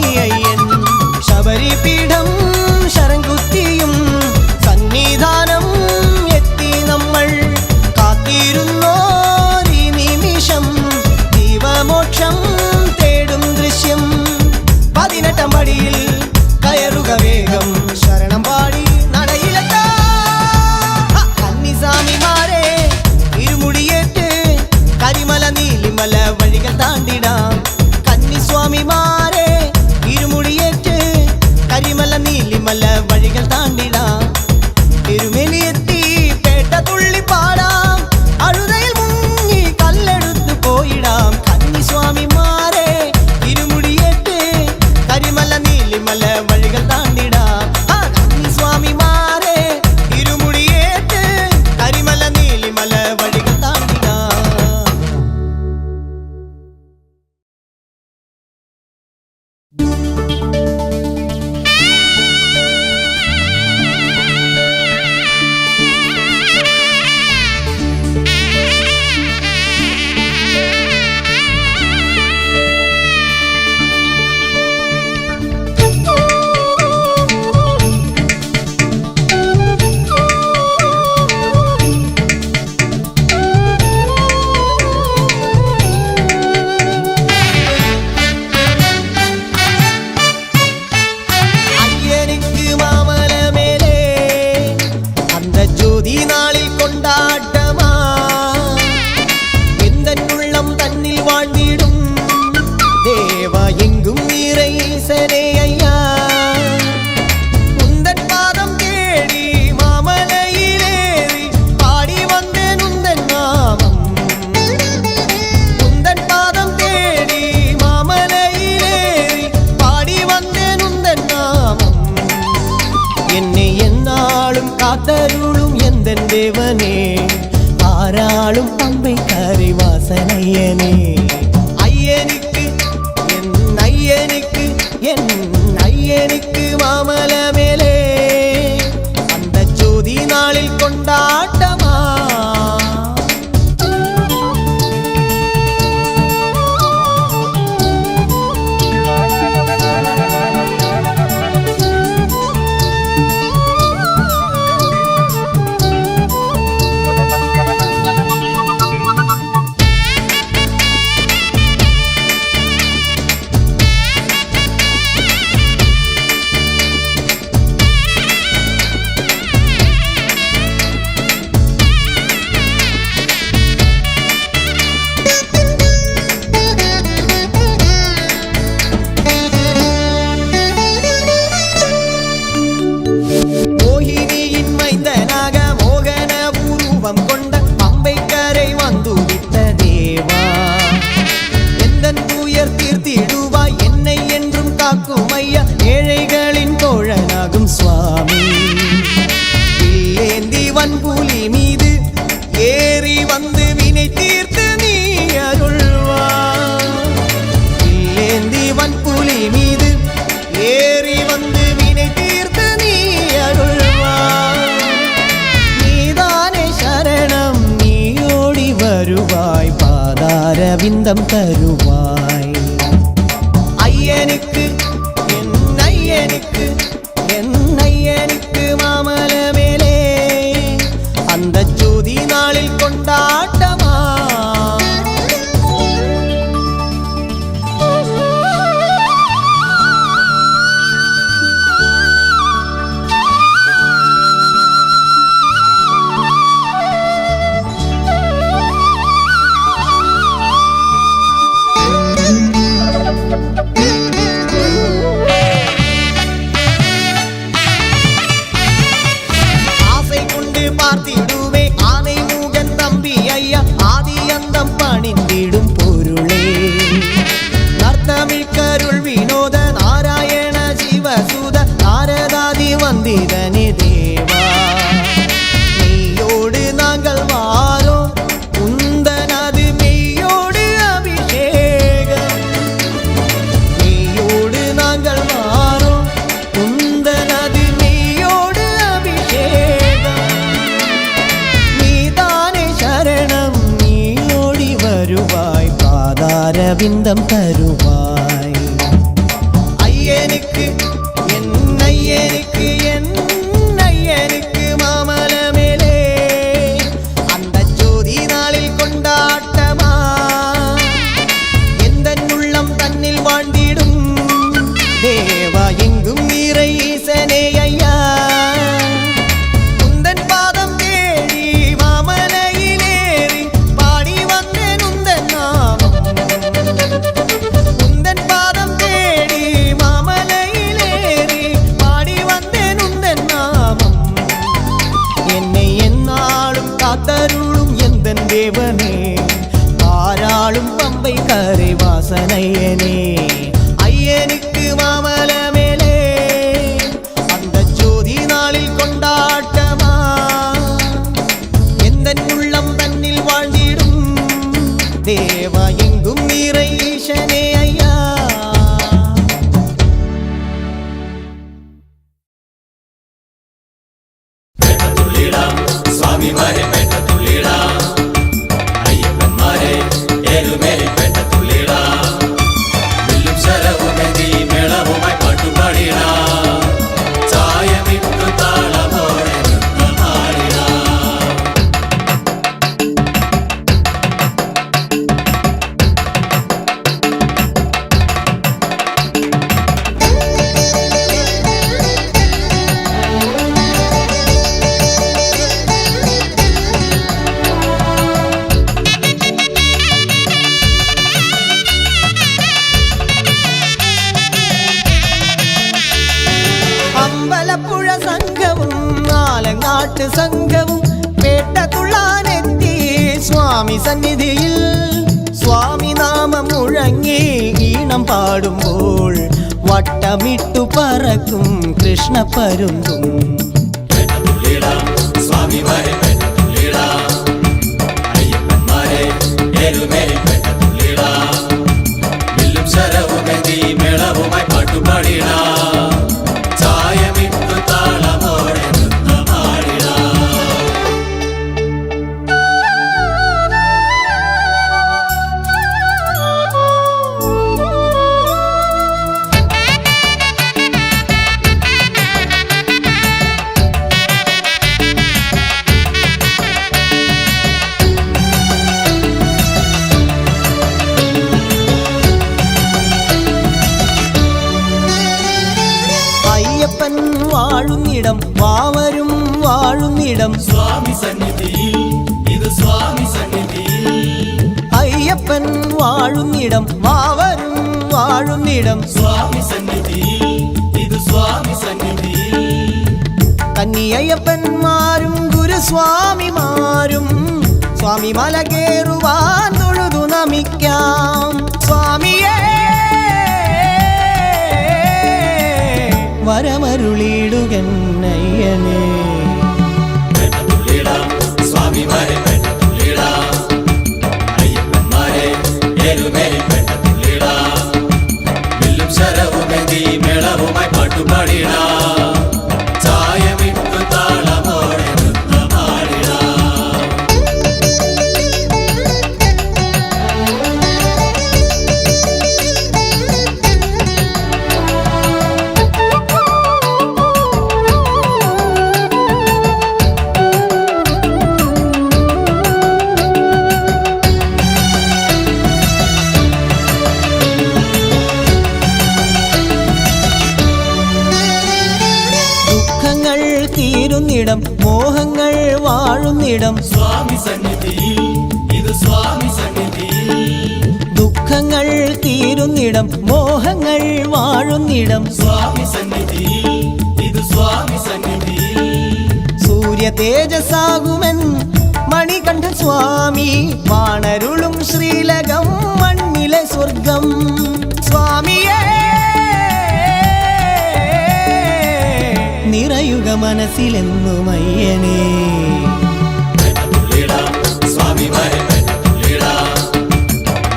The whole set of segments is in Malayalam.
സ്വാമി അയ്യൻ ശബരിപീഠം ശരം കുത്തിയും സന്നിധാനം എത്തി നമ്മൾ കാത്തിരുന്നോരീ നിമിഷം ജീവമോക്ഷം തേടും ദൃശ്യം 18 പടിയിൽ കയറുക വേഗം ശരണം പാടി നടയിലെത്താ കന്നിസ്വാമിമാരെ ഇരുമുടിയേറ്റ് കരിമല നീലിമല വഴികൾ താണ്ടിടാം കന്നിസ്വാമിമാരെ ഇരുമുടിയേറ്റ് കരിമല നീലിമല വഴികൾ താണ്ടിടാം തിരുമേനിയെത്തി പേട്ട തുള്ളി പാടാം അഴുതയിൽ മുങ്ങി കല്ലെടുത്ത് പോയിടാം കന്നിസ്വാമിമാരെ ഇരുമുടിയേറ്റ് കരിമല നീലിമല വഴികൾ താണ്ടിടാം കന്നിസ്വാമിമാരെ ഇരുമുടിയേറ്റ് കരിമല നീലിമല വഴികൾ താണ്ടിടാം കാത്തരുളും എന്തൻ ദേവനേ ആരാളും പമ്പൈക്കാരി വാസനയ്യനേ അയ്യനിക്ക് എന്നയ്യനിക്ക് എന്നയ്യനിക്ക് മാമലമേലേ അന്ത ജ്യോതി നാളിൽ കൊണ്ടാട്ടമാ ஏழைகளின் தோழனாகும் சுவாமி இல்லேந்தி வன்புலி மீது ஏறி வந்து வினை தீர்த்து நீ அருள்வாய் இல்லேந்தி வன்புலி மீது ஏறி வந்து வினை தீர்த்து நீ அருள்வாய் நீதானே சரணம் நீ ஓடி வருவாய் பாதாரவிந்தம் தருவாய் ஐயனுக்கு എന്നയ്യനിക്ക് എന്നയ്യനിക്ക് മാമലമേലേ അന്ത ജ്യോതി നാളിൽ കൊണ്ടാട്ടമാ பார்த்திடுவே ஆனை மூகன் தம்பி ஐயா ஆதியந்தம் பணிந்திடும் பொருளே நர்த்தமிழ் கருள் வினோத நாராயண சிவசூத நாரதாதி வந்திதனே தேவா மெய்யோடு நாங்கள் வாரோம் உந்தனது மெய்யோடு அபிஷேகம் மெய்யோடு நாங்கள் வாரோம் உந்தனது மெய்யோடு அபிஷேகம் வருவாய் பாதாரவிந்தம் தருவாய் ஐயனுக்கு என் ஐயனுக்கு என் ஐயனுக்கு மாமல மேலே அந்த ஜோதி நாளில் கொண்டாட்டமா எந்த உள்ளம் தன்னில் வாழ்ந்திடும் தேவா எங்கும் நீரை ஈசனே ஐயா உந்தன் பாதம் தேடி மாமலையிலேறி பாடி வந்தேன் உந்தன் நாமம் உந்தன் பாதம் தேடி மாமலையிலேறி பாடி வந்தேன் உந்தன் நாமம் என்னை எந்நாளும் காத்தருளும் எந்தன் தேவனே பாராளும் பம்பை கரை வாசனையனே ஐயனுக்கு மாமல மேலே அந்த ஜோதி நாளில் கொண்டாட்டமா எந்த உள்ளம் தன்னில் வாழ்ந்திடும் தேவா எங்கும் நீரை ஈசனே ஐயா സ്വാമി മാരെ പേട്ട തുള്ളിടാ അയ്യപ്പന്മാരെ ഏലുമേലി പേട്ട തുള്ളിടാ വില്ലും ശരവുമെന്തി മേളവുമായി പാട്ടുപാടിടാ ചായമിട്ടു താളമോടെ നൃത്തമാടിടാ അമ്പലപ്പുഴ സംഘവും ആലങ്ങാട്ട് സംഘവും പേട്ടതുള്ളാനെത്തി സ്വാമി സന്നിധിയിൽ സ്വാമി നാമം മുഴങ്ങി ഈണം പാടുമ്പോൾ വട്ടമിട്ടു പറക്കും കൃഷ്ണ പരുന്തും പേട്ട തുള്ളിടാ സ്വാമി മാരെ പേട്ട തുള്ളിടാ അയ്യപ്പന്മാരെ ഏലുമേലി പേട്ട തുള്ളിടാ വില്ലും ശരവുമെന്തി മേളവുമായി പാട്ടുപാടിടാ ചായമിട്ടു താളമോടെ നൃത്തമാടിടാ അയ്യപ്പൻ വാഴുന്നിടം വാവരും വാഴുന്നിടം സ്വാമി സന്നിധിയിൽ ഇത് സ്വാമി സന്നിധിയിൽ അയ്യപ്പൻ വാഴുന്നിടം വാവരും വാഴുന്നിടം സ്വാമി സന്നിധിയിൽ ഇത് സ്വാമി സന്നിധിയിൽ കന്നിയയ്യപ്പന്മാരും ഗുരുസ്വാമിമാരും സ്വാമി മല കേറുവാൻ തൊഴുതു നമിക്കാം സ്വാമിയേ വരമരുളിടുകന്നയ്യനേ പേട്ട തുള്ളിടാ സ്വാമി മാരെ പേട്ട തുള്ളിടാ അയ്യപ്പന്മാരെ ഏലുമേലി പേട്ട തുള്ളിടാ വില്ലും ശരവുമെന്തി മേളവുമായി പാട്ടുപാടിടാ ചായമിട്ടു താളമോടെ നൃത്തമാടിടാ ദുഃഖങ്ങൾ തീരുന്നിടം മോഹങ്ങൾ വാഴുന്നിടം സ്വാമി സന്നിധിയിൽ ഇത് സ്വാമി സന്നിധിയിൽ ദുഃഖങ്ങൾ തീരുന്നിടം മോഹങ്ങൾ വാഴുന്നിടം സ്വാമി സന്നിധിയിൽ ഇത് സ്വാമി സന്നിധിയിൽ സൂര്യ തേജസ്സാകുമെൻ മണികണ്ഠ സ്വാമി വാണരുളും ശ്രീലകം മണ്ണിലെ സ്വർഗം സ്വാമിയേ നിറയുക മനസ്സിലെന്നും അയ്യനേ പേട്ട തുള്ളിടാ സ്വാമി മാരെ പേട്ട തുള്ളിടാ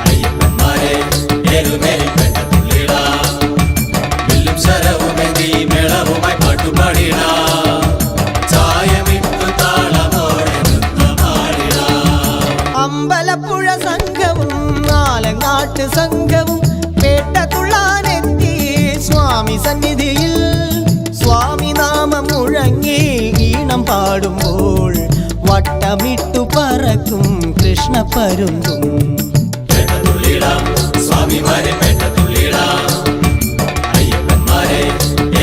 അയ്യപ്പന്മാരെ ഏലുമേലി പേട്ട തുള്ളിടാ വില്ലും ശരവുമെന്തി മേളവുമായി പാട്ടുപാടിടാ ചായമിട്ടു താളമോടെ നൃത്തമാടിടാ അമ്പലപ്പുഴ സംഘവും ആലങ്ങാട്ട് സംഘവും പേട്ടതുള്ളാനെത്തി സ്വാമി സ്വാമി സന്നിധിയിൽ സ്വാമി നാമം മുഴങ്ങി ഈണം പാടുമ്പോൾ വട്ടമിട്ടു പറക്കും കൃഷ്ണ പരുന്തും. സ്വാമിമാരെ പെട്ടതുള്ളിട, അയ്യപ്പന്മാരെ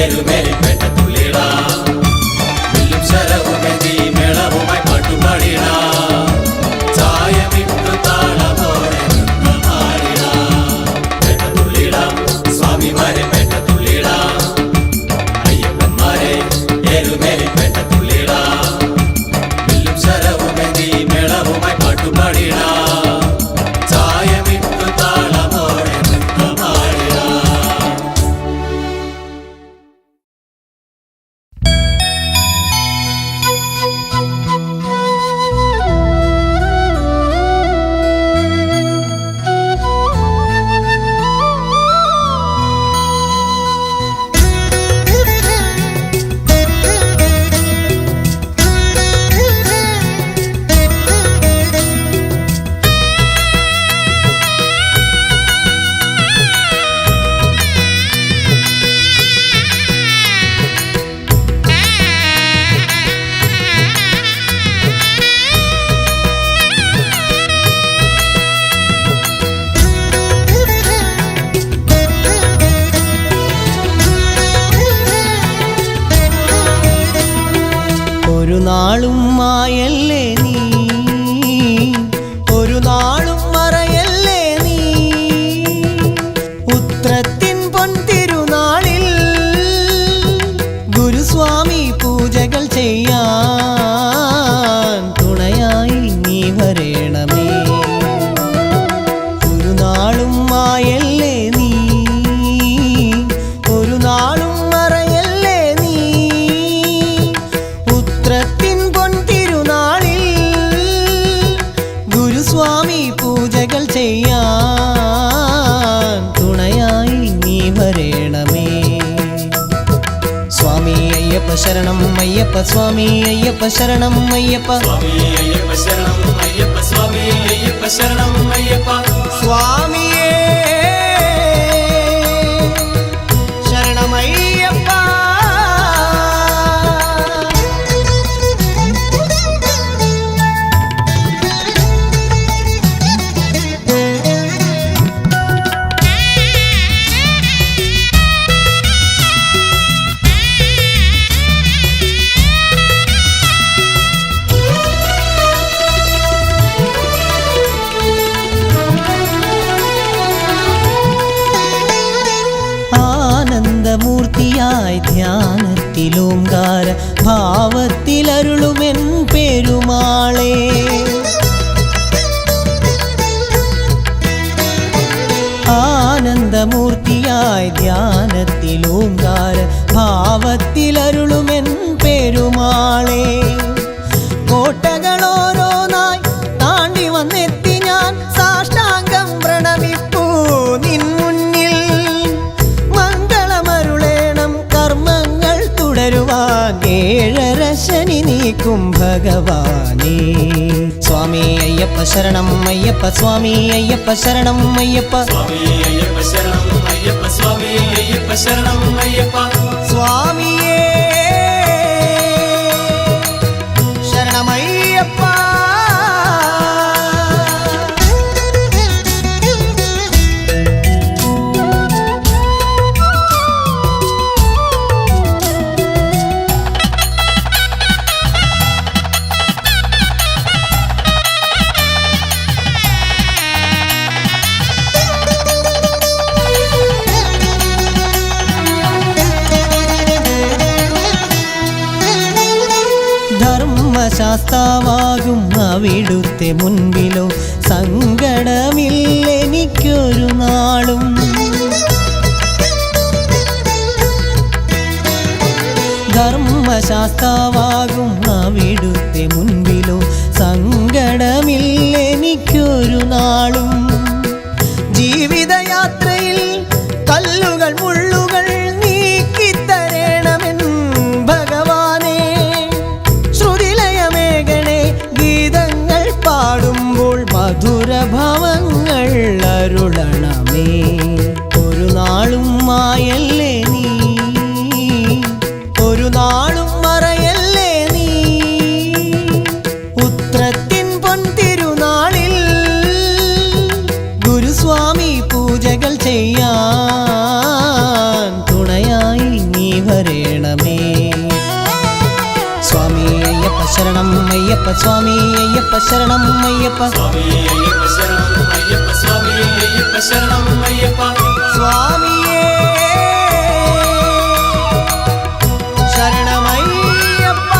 ഏറുമേലി പെട്ടതുള്ളിട, വില്ലും ശരവുമെത്തി മേളവുമായി പാട്ടുപാടിട, ചായമിട്ടു താളമോടെ നൃത്തമാടിട. പെട്ടതുള്ളിട സ്വാമിമാരെ പെട്ടതുള്ളിട, അയ്യപ്പന്മാരെ ഏറുമേലി പെട്ടതുള്ളിട, വില്ലും ശരവുമെത്തി മേളവുമായി പാട്ടുപാടിട, ചായമിട്ടു താളമോടെ നൃത്തമാടിട. ഒരു നാളും മായല്ലേ നീ, ഒരു നാളും മറയല്ലേ നീ. ഉത്രത്തിൻ പൊൻതിരുനാളിൽ ഗുരുസ്വാമി പൂജകൾ ചെയ്യാൻ തുണയായി നീ വരേണമേ. ഒരു നാളും മായല്ലേ നീ, ഒരു നാളും മറയല്ലേ നീ. ഉത്രത്തിൻ പൊൻതിരുനാളിൽ ഗുരുസ്വാമി പൂജകൾ ചെയ്യാൻ തുണയായി നീ വരേണമേ. സ്വാമി അയ്യപ്പ ശരണം അയ്യപ്പ, സ്വാമി അയ്യപ്പ ശരണം അയ്യപ്പ, സ്വാമി അയ്യപ്പ ശരണം അയ്യപ്പ, സ്വാമി അയ്യപ്പ ശരണം അയ്യപ്പ. സ്വാമിയേ ശരണമയ്യപ്പ. ആനന്ദമൂർത്തിയായി ധ്യാനത്തിലോംകാര ഭാവത്തിലരുളുമെൻ പെരുമാളേ. ആനന്ദമൂർത്തിയായി ധ്യാനത്തിലോംകാര ഭാവത്തിലരുളുമെൻ പെരുമാളേ. കോട്ടകളോരോന്നായി താണ്ടി വന്നെത്തി ഞാൻ സാഷ്ടാംഗം പ്രണമിപ്പൂ നിൻ മുന്നിൽ. മംഗളമരുളേണം കർമ്മങ്ങൾ തുടരുവാൻ ഏഴര ശനി നീക്കും ഭഗവാനേ. സ്വാമി അയ്യപ്പ ശരണം അയ്യപ്പ, സ്വാമി അയ്യപ്പ ശരണം അയ്യപ്പ, സ്വാമി അയ്യപ്പ ശരണം അയ്യപ്പ, സ്വാമി അയ്യപ്പ ശരണം അയ്യപ്പ. സ്വാമിയേ ശരണമയ്യപ്പ. ധർമ്മശാസ്താവാകും അവിടുത്തെ മുൻപിലോ സങ്കടമില്ലെനിക്കൊരു നാളും. ധർമ്മശാസ്താവാകും അവിടുത്തെ മുൻപിലോ സങ്കടമില്ലെനിക്കൊരു നാളും. ജീവിതയാത്രയിൽ കല്ലുകൾ മുള്ളുകൾ നീക്കിത്തരേണമെൻ ഭഗവാനേ. ശ്രുതിലയമേകണേ ഗീതങ്ങൾ പാടുമ്പോൾ മധുരഭവങ്ങൾ അരുളണമേ. ഒരു നാളും മായല്ലേ നീ, നീ വരേണമേ. സ്വാമി അയ്യപ്പ ശരണം അയ്യപ്പ സ്വാമി അയ്യപ്പ ശരണം അയ്യപ്പ സ്വാമി അയ്യപ്പ ശരണം അയ്യപ്പ സ്വാമി അയ്യപ്പ ശരണം അയ്യപ്പ സ്വാമിയേ ശരണമയ്യപ്പ.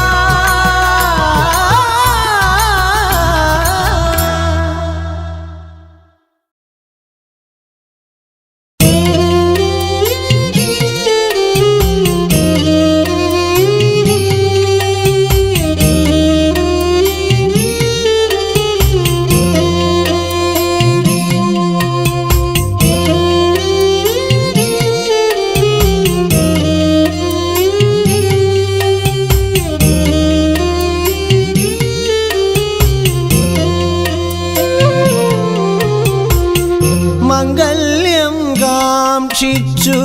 മംഗല്യം കാക്ഷിച്ചു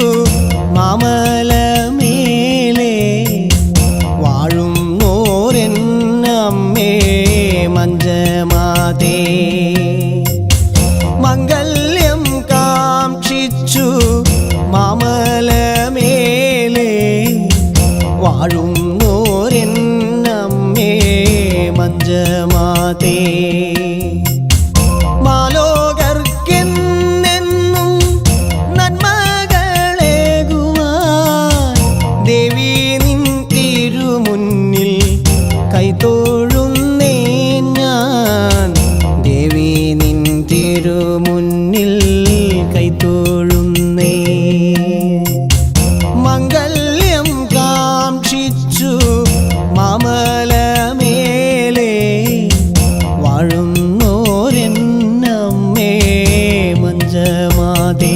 മാമലമേലെ വാഴുന്നോരെന്നമ്മേ മഞ്ജമാതേ. മംഗല്യം കാക്ഷിച്ചു മാമലമേലെ വാഴുന്നോരെന്നമ്മേ മഞ്ജമാതേ. കൈതൊഴുന്നേ ഞാൻ ദേവി നിൻ തിരുമുന്നിൽ കൈതൊഴുന്നേ. മംഗല്യം കാക്ഷിച്ചു മാമലമേലെ വാഴുന്നോരെന്നമ്മേ മഞ്ജമാതേ.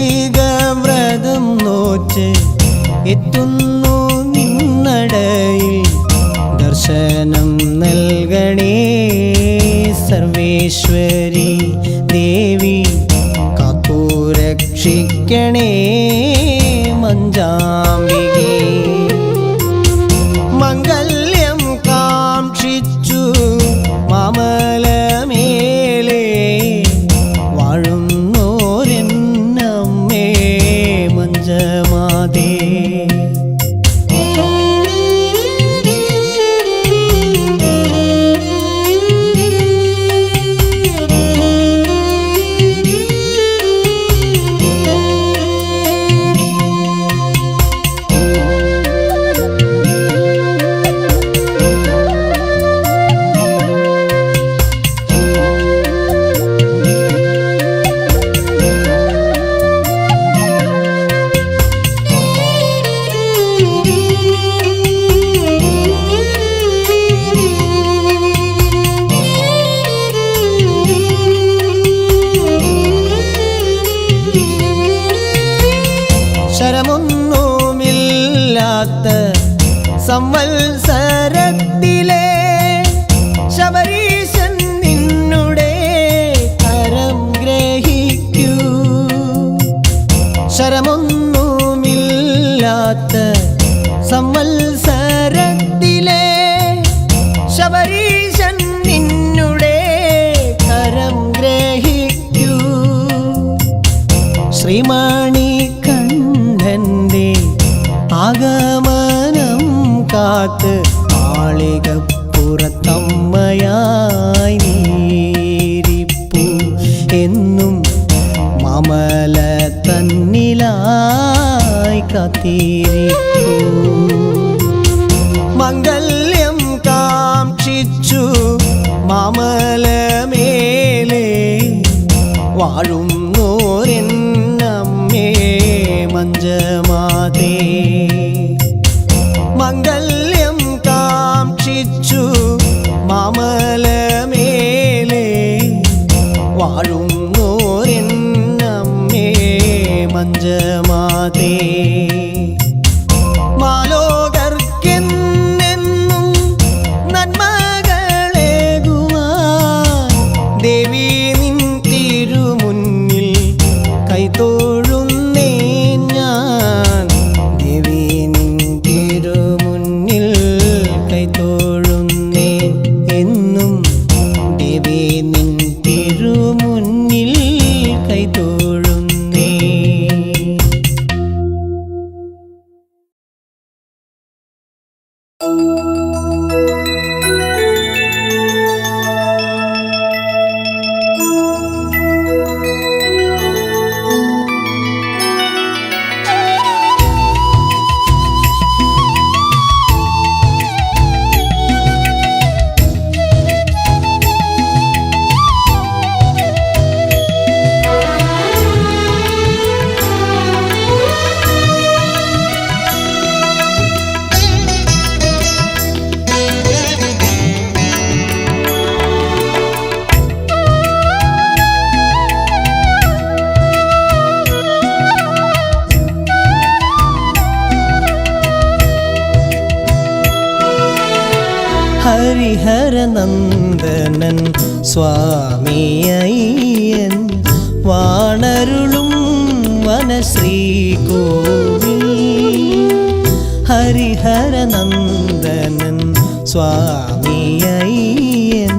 വൃശ്ചികവ്രതം നോറ്റ് എത്തുന്നു നിന്നടയിൽ ദർശനം നൽകണേ സർവേശ്വരി ദേവി. കാത്തുരക്ഷിക്കണേ മഞ്ജാംബികേ. മംഗല്യം കാക്ഷിച്ചു മാമലമേലെ വാഴുന്നോരെന്നമ്മേ മഞ്ജമാതേ. ശരമൊന്നുമില്ലാത്ത സംവത്സരത്തിലെ ശബരീശൻ നിന്നുടെ കരം ഗ്രഹിക്കൂ. ശരമൊന്നുമില്ലാത്ത സംവത്സരത്തിലെ ശബരീശൻ നിന്നുടെ കരം ഗ്രഹിക്കൂ. ശ്രീമണികണ്ഠന്റെ ആഗമനം കാത്ത് മാളികപ്പുറത്തമ്മയായി നീരിപ്പൂ എന്നും മാമല തന്നിലായി കാത്തിരിപ്പൂ. മംഗല്യം കാക്ഷിച്ചു മാമലമേലെ വാഴുന്നോരെന്നമ്മേ മഞ്ജമാതേ. മംഗല്യം കാക്ഷിച്ചു മാമലമേലെ വാഴുന്നോരെന്നമ്മേ മഞ്ജമാതേ. മാലോകർക്കെന്നെന്നും നന്മകളേകുവാൻ ദേവി നിൻ തിരുമുന്നിൽ കൈതൊഴുന്നേൻ ഞാൻ. ദേവി നിൻ തിരുമുന്നിൽ കൈതൊഴുന്നേൻ എന്നും. ദേവി നിൻ തിരുമുന്നിൽ കൈതൊഴുന്നേൻ. ഹരിഹരനന്ദനൻ സ്വാമിയയ്യൻ വാണരുളും വനശ്രീകോവിൽ. ഹരിഹരനന്ദനൻ സ്വാമിയയ്യൻ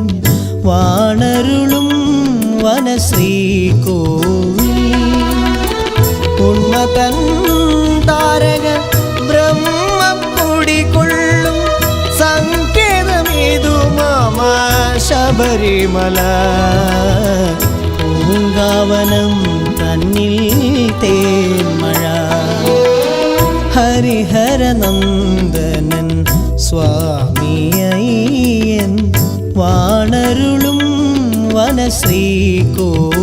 വാണരുളും വനശ്രീകോവിൽ. ഉന്മതൻ താരക ബ്രഹ്മക്കുടികൊള്ളും സങ്കേതമേതു മാമ ശബരിമല. പൂങ്കാവനം തന്നിൽ തേന്മഴ. ഹരിഹരനന്ദനൻ സ്വാമിയയ്യൻ വാണരുളും വനശ്രീകോവിൽ.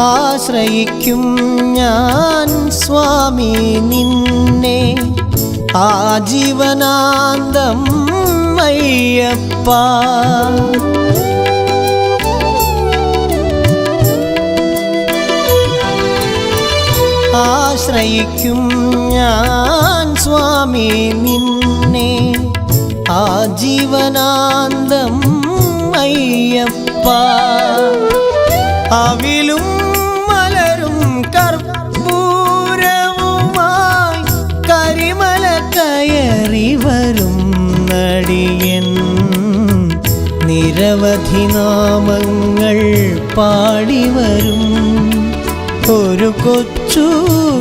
ആശ്രയിക്കും ഞാൻ സ്വാമി നിന്നെ ആജീവനാന്തം അയ്യപ്പ. ആശ്രയിക്കും ഞാൻ സ്വാമി നിന്നെ ആജീവനാന്തം അയ്യപ്പ. അവിലും മലരും കർപ്പൂരവുമായി കരിമല കയറി വരും നടിയൻ. നിരവധി നാമങ്ങൾ പാടിവരും ഒരു കൊച്ചു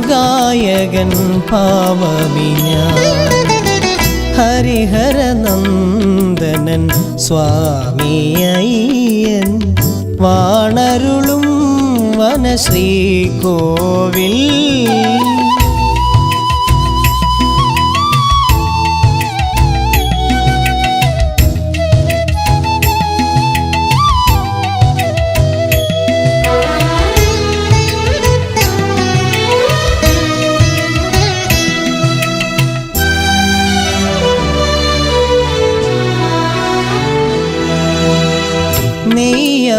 ഗായകൻ പാവമിഞ്ഞ. ഹരിഹരനന്ദനൻ സ്വാമിയയ്യൻ വാണരുളും വനശ്രീകോവിൽ.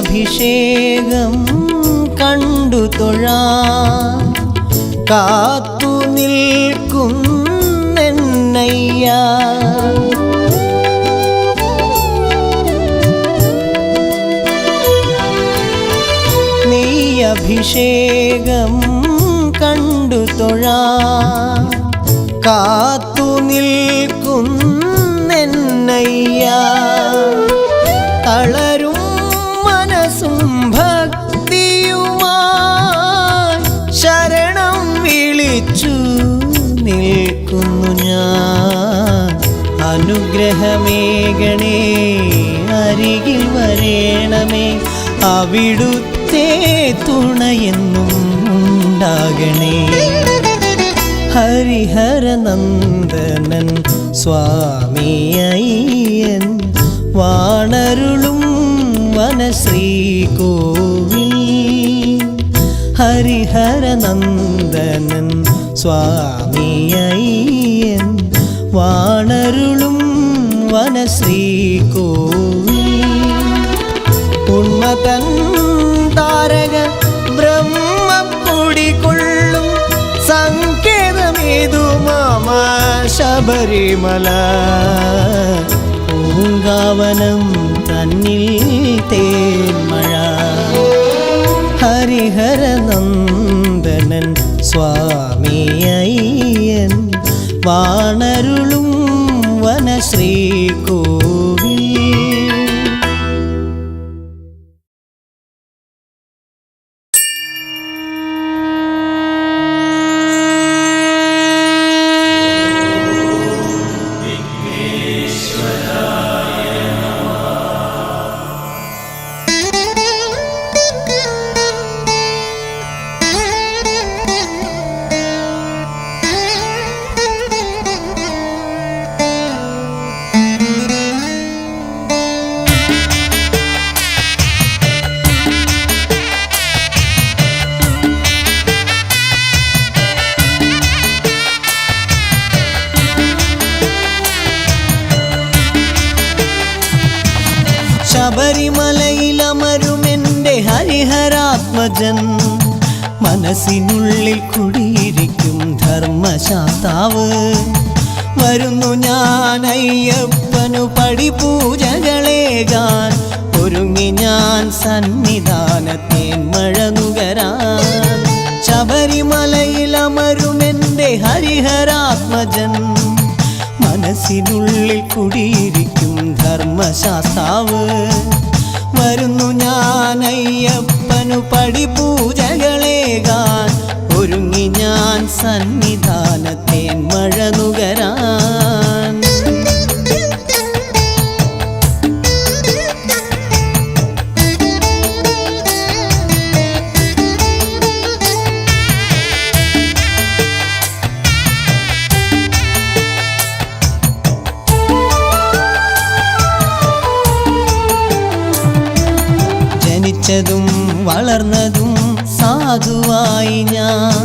നെയ്യഭിഷേകം കണ്ടു തൊഴാൻ കാത്തു നിൽക്കുന്നയ്യ. നെയ്യഭിഷേകം കണ്ടു തൊഴാൻ കാത്തു നിൽക്കുന്നയ്യ. അനുഗ്രഹമേകണേ അരികിൽ വരേണമേ അവിടുത്തെ തുണയെന്നും ഉണ്ടാകണേ ഹരിഹരനന്ദനൻ സ്വാമി അയ്യൻ വാണരുളും വനശ്രീകോവിൽ ഹരിഹരനന്ദനൻ സ്വാമി അയ്യൻ വാണരുളും വനശ്രീകോവിൽ ഉന്മതൻ താരക ബ്രഹ്മക്കുടികൊള്ളും സങ്കേതമേതു മാമ ശബരിമല പൂങ്കാവനം തന്നിൽ തേന്മഴ ഹരിഹരനന്ദനൻ സ്വാമി അയ്യൻ വാണരുളും വനശ്രീകോവിൽ ശബരിമലയിലമരുമെൻ്റെ ഹരിഹരാത്മജൻ മനസ്സിനുള്ളിൽ കുടിയിരിക്കും ധർമ്മശാസ്താവ് വരുന്നു ഞാൻ അയ്യപ്പനു പടിപൂജകളേകാൻ ഒരുങ്ങി ഞാൻ സന്നിധാനത്തേൻ മഴ നുകരാൻ ശബരിമലയിലമരുമെൻ്റെ ഹരിഹരാത്മജൻ മനസ്സിനുള്ളിൽ കുടിയിരിക്കും ധർമ്മശാസ്താവ് വരുന്നു ഞാൻ അയ്യപ്പനു പടിപൂജകളേകാൻ ഒരുങ്ങി ഞാൻ സന്നിധാനത്തേൻ മഴ നുകരാൻ ജനിച്ചതും വളർന്നതും സാധുവായി ഞാൻ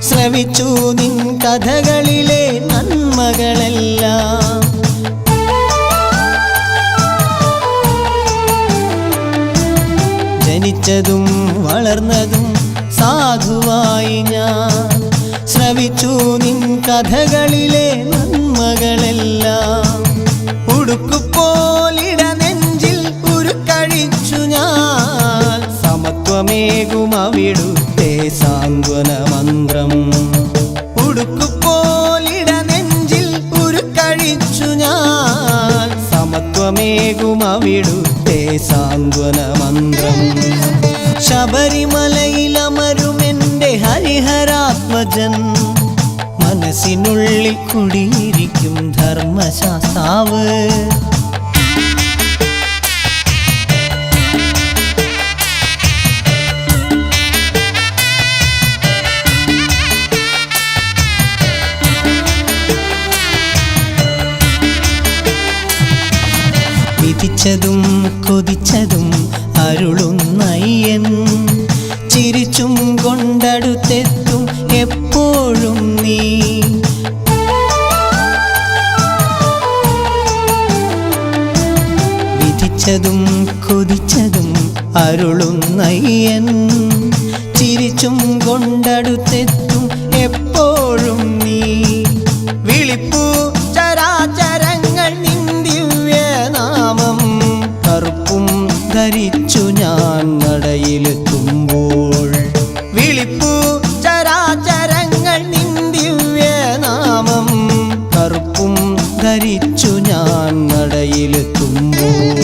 ശ്രവിച്ചു നിൻ കഥകളിലെ നന്മകളെല്ലാം ജനിച്ചതും വളർന്നതും സാധുവായി ഞാൻ ശ്രവിച്ചു നിൻ കഥകളിലെ നന്മകളെല്ലാം ഉടുക്കുപോലിട നെഞ്ചിൽ ഉരുക്കഴിച്ചു ഞാൻ സമത്വമേകും അവിടുത്തെ സാന്ത്വന മന്ത്രം ഉടുക്കുപോലിട നെഞ്ചിൽ ഉരുക്കഴിച്ചു ഞാൻ സമത്വമേകും അവിടുത്തെ സാന്ത്വന മന്ത്രം ശബരിമലയിലമരുമെൻ്റെ ഹരിഹരാത്മജൻ മനസ്സിനുള്ളിൽ കുടിയിരിക്കും ധർമ്മശാസ്താവ് വിധിച്ചതും കൊതിച്ചതും അരുളുന്നയ്യൻ ചിരിച്ചും കൊണ്ടടുത്തെത്തും എപ്പോഴും നീ വിധിച്ചതും കൊതിച്ചതും അരുളുന്നയ്യൻ ചിരിച്ചും കൊണ്ടടുത്തെത്തും എപ്പോഴും നീ വിളിപ്പൂ ചരാചരങ്ങൾ നിൻ ദിവ്യനാമം കറുപ്പും ധരിച്ചു ഞാൻ നടയിലെത്തുമ്പോൾ വിളിപ്പൂ ചരാചരങ്ങൾ നിൻ ദിവ്യനാമം കറുപ്പും ധരിച്ചു ഞാൻ നടയിലെത്തുമ്പോൾ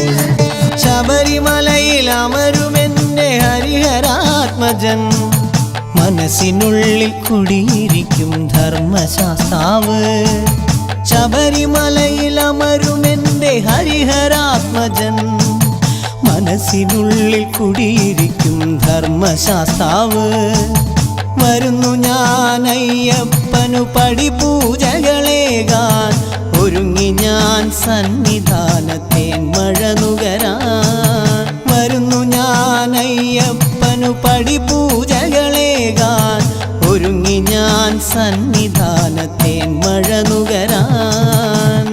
ശബരിമലയിൽ അമരുമെൻ്റെ ഹരിഹരാത്മജൻ മനസ്സിനുള്ളിൽ കുടിയിരിക്കും ധർമ്മശാസ്താവ് ശബരിമലയിലമരുമെൻ്റെ ഹരിഹരാത്മജൻ, മനസ്സിനുള്ളിൽ കുടിയിരിക്കും ധർമ്മശാസ്താവ്. വരുന്നു ഞാൻ അയ്യപ്പനു പടിപൂജകളേകാൻ, ഒരുങ്ങി ഞാൻ സന്നിധാനത്തേൻ മഴ നുകരാൻ. വരുന്നു ഞാൻ അയ്യപ്പനു പടിപൂജകളേകാൻ, ഒരുങ്ങി ഞാൻ സന്നിധാനത്തേൻ മഴ നുകരാൻ.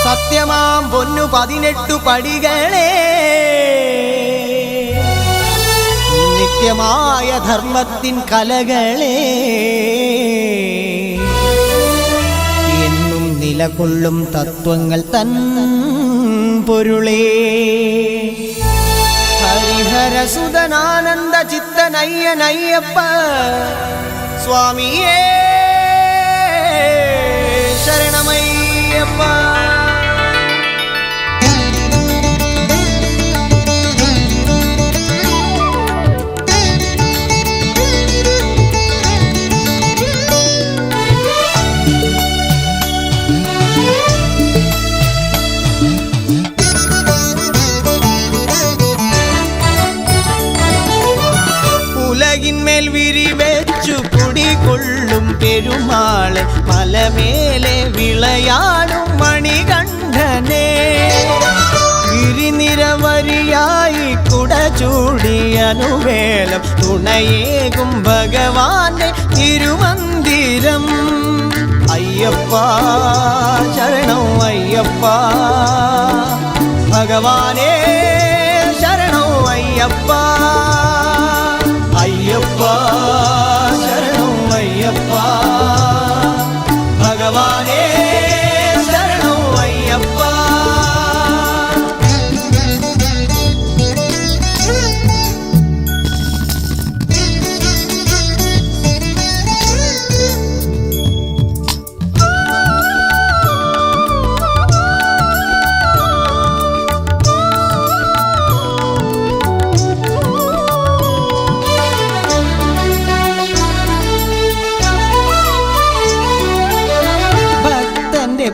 സത്യമാം പൊന്നു 18 പടികളെ, നിത്യമായ ധർമ്മത്തിൻ കലകളെ, എന്നും നിലകൊള്ളും തത്വങ്ങൾ തൻ പൊരുളേ. ഹരിഹരസുതനാനന്ദ ചിത്തനയ്യനയ്യപ്പ സ്വാമിയേ ശരണമയ്യപ്പ. ഉലകിന്മേൽ വിരിവെച്ചു കുടികൊള്ളും പെരുമാളെ, മലമേലെ വിളയാടും മണികണ്ഠനെ, ഗിരിനിരവരിയായി കുട ചൂടിയ അനുവേലം, തുണയേകും ഭഗവാന്റെ തിരുമന്ദിരം. അയ്യപ്പ ശരണം അയ്യപ്പ, ഭഗവാനേ ശരണം അയ്യപ്പ. അയ്യപ്പ ശരണം അയ്യപ്പ, ഭഗവാനേ ശരണം അയ്യപ്പ.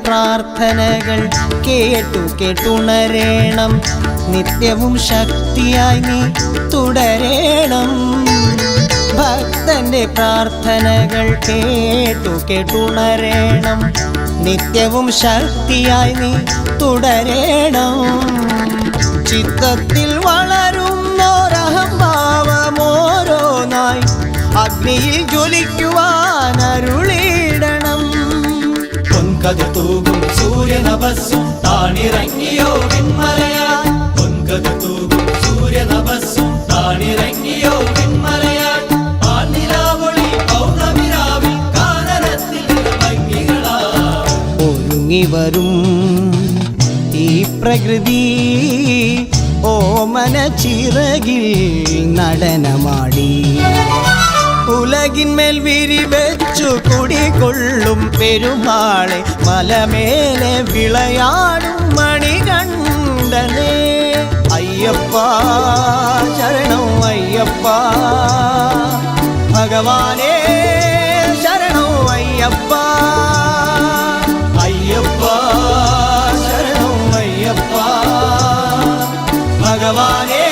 പ്രാർത്ഥനകൾ കേട്ടു കേട്ടുണരേണം, നിത്യവും ശക്തിയായി നീ തുടരേണം. ഭക്തന്റെ പ്രാർത്ഥനകൾ കേട്ടു കേട്ടുണരേണം, നിത്യവും ശക്തിയായി നീ തുടരേണം. ചിത്തത്തിൽ വളരുന്നോരഹംഭാവമോരോന്നായി അഗ്നിയിൽ ജ്വലിക്കുവാൻ അരുളിയിടണം. പൊൻകതിർ തൂകും സൂര്യനഭസ്സും താണിറങ്ങിയോ വിൺമലയാൻ, പൊൻകതിർ തൂകും സൂര്യനഭസ്സും താണിറങ്ങിയോ വിൺമലയാൻ. പാൽനിലാവൊളി പൗർണമിരാവിൽ കാനനത്തിൽ ഭംഗികളാ ഒരുങ്ങി വരും ഈ പ്രകൃതി, ഓമന ചിറകിൽ നടനമാടി. ഉലകിന്മേൽ വിരിവെച്ചു കുടികൊള്ളും പെരുമാളെ, മലമേലെ വിളയാടും മണികണ്ഠനെ. അയ്യപ്പ ശരണം അയ്യപ്പ, ഭഗവാനേ ശരണം അയ്യപ്പ. അയ്യപ്പ ശരണം അയ്യപ്പ, ഭഗവാനേ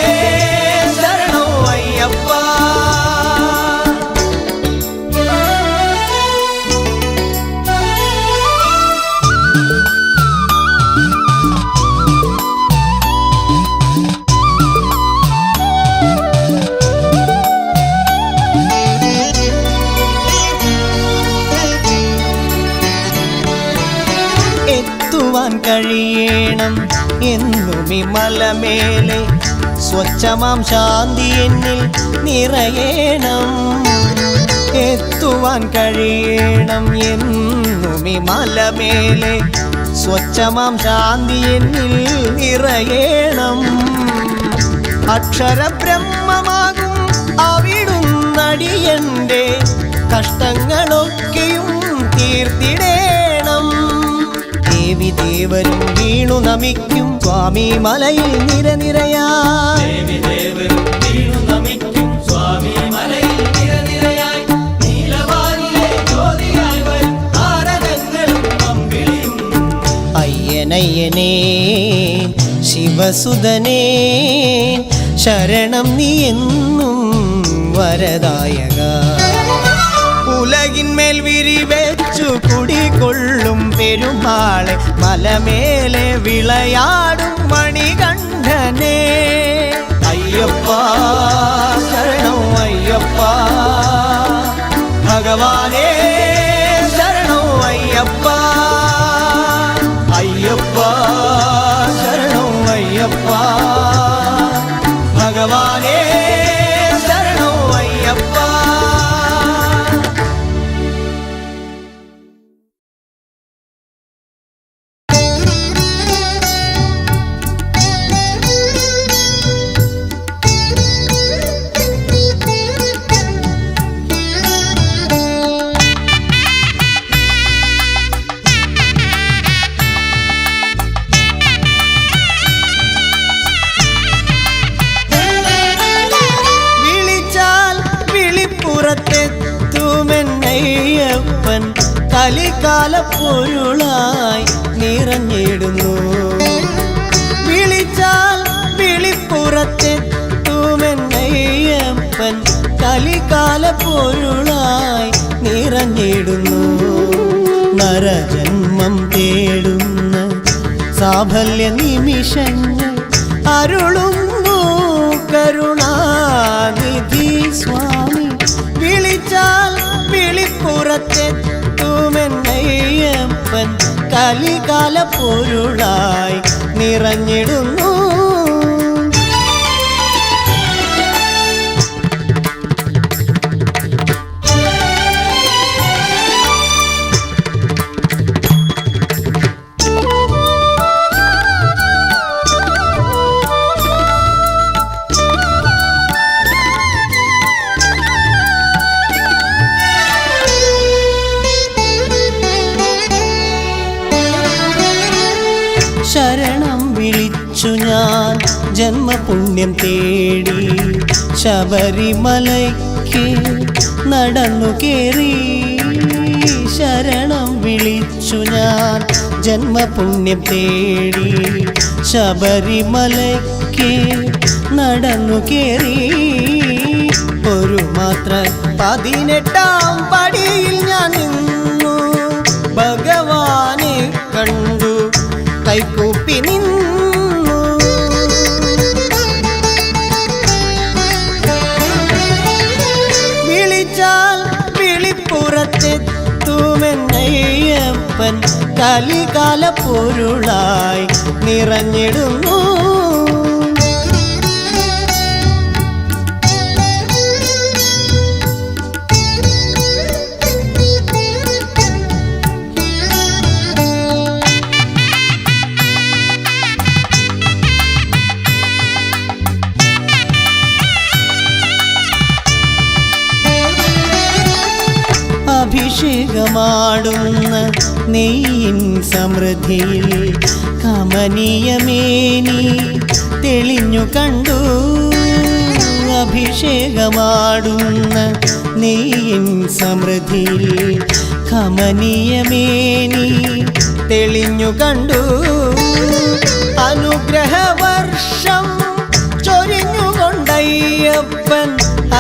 ശരണം അയ്യപ്പ. കഴിയണം എന്നും ഈ മലമേലെ, സ്വച്ഛമാം ശാന്തി എന്നിൽ നിറയേണം. എത്തുവാൻ കഴിയണം എന്നും ഈ മലമേലെ, സ്വച്ഛമാം ശാന്തി എന്നിൽ നിറയേണം. അക്ഷരബ്രഹ്മമാകും അവിടുന്നടിയന്റെ കഷ്ടങ്ങളൊക്കെയും തീർത്തിടേണം. ദേവി ദേവരും വീണു നമിക്കും സ്വാമി മലയിൽ നിരനിരയായി. ദേവി ദേവരും വീണു നമിക്കും സ്വാമി മലയിൽ നിരനിരയായി. നീലവാനിലെ ജ്യോതിയായി വരും താരകങ്ങളും അമ്പിളിയും. അയ്യനയ്യനേ ശിവസുതനേ ശരണം നീ എന്നും വരദായക. ഉലകിന്മേൽ വിരിവെച്ചു കുടികൊള്ളും പെരുമാളെ മലമേലെ വിളയാടും മണികണ്ഠനേ. അയ്യപ്പ ശരണം അയ്യപ്പ ഭഗവാനേ ശരണം അയ്യപ്പ. അയ്യപ്പ ശരണം അയ്യപ്പ ഭഗവാനേ ശരണം അയ്യപ്പ. െത്തുമെന്നയ്യപ്പൻ കലികാല പൊരുളായി നിറഞ്ഞിടുന്നു. വിളിച്ചാൽ വിളിപ്പുറത്തെത്തുമെന്നയ്യപ്പൻ കലികാല പൊരുളായി നിറഞ്ഞിടുന്നു. നരജന്മം തേടുന്ന സാഫല്യ നിമിഷങ്ങൾ അരുളുന്നു കരുണാനിധി സ്വാമി. വിളിച്ചാൽ വിളിപ്പുറത്തെത്തുമെന്നയ്യപ്പൻ കലികാല പൊരുളായി നിറഞ്ഞിടുന്നു. ശരണം വിളിച്ചു ഞാൻ ജന്മപുണ്യം തേടി ശബരിമലയ്ക്ക് നടന്നു കേറി. ശരണം വിളിച്ചു ഞാൻ ജന്മപുണ്യം തേടി ശബരിമലയ്ക്ക് നടന്നു കേറി. ഒരു മാത്ര 18-ാം പടിയിൽ ഞാൻ നിന്നു. ഭഗവാനെ കണ്ടു കൈകൂപ്പി നിന്നു. വിളിച്ചാൽ വിളിപ്പുറത്തെത്തുമെന്നയ്യപ്പൻ കലികാല പൊരുളായി നിറഞ്ഞിടുന്നു. അഭിഷേകമാടുന്ന നെയ്യിൻ സമൃദ്ധിയിൽ കമനീയമേനി തെളിഞ്ഞു കണ്ടു. അഭിഷേകമാടുന്ന നെയ്യിൻ സമൃദ്ധിയിൽ കമനീയമേനി തെളിഞ്ഞു കണ്ടു. അനുഗ്രഹവർഷം ചൊരിഞ്ഞുകൊണ്ടയ്യപ്പൻ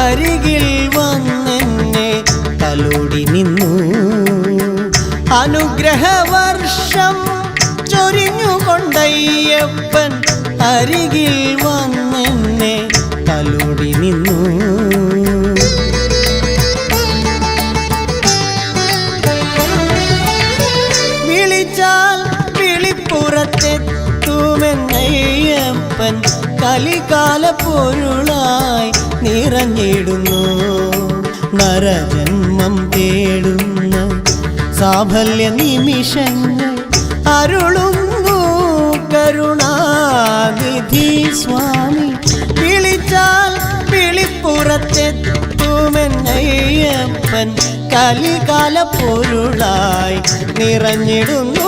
അരികിൽ വന്നെന്നെ തലോടി നിന്നു. അനുഗ്രഹവർഷം ചൊരിഞ്ഞുകൊണ്ടയ്യപ്പൻ അരികിൽ വന്നെന്നെ തലോടി നിന്നു. വിളിച്ചാൽ വിളിപ്പുറത്തെത്തുമെന്നയ്യപ്പൻ കലികാല പൊരുളായി നിറഞ്ഞിടുന്നു. നരജന്മം തേടുന്ന സാഫല്യ നിമിഷങ്ങൾ അരുളുന്നു കരുണാനിധി സ്വാമി. വിളിച്ചാൽ വിളിപ്പുറത്തെത്തുമെന്നയ്യപ്പൻ കലികാല പൊരുളായി നിറഞ്ഞിടുന്നു.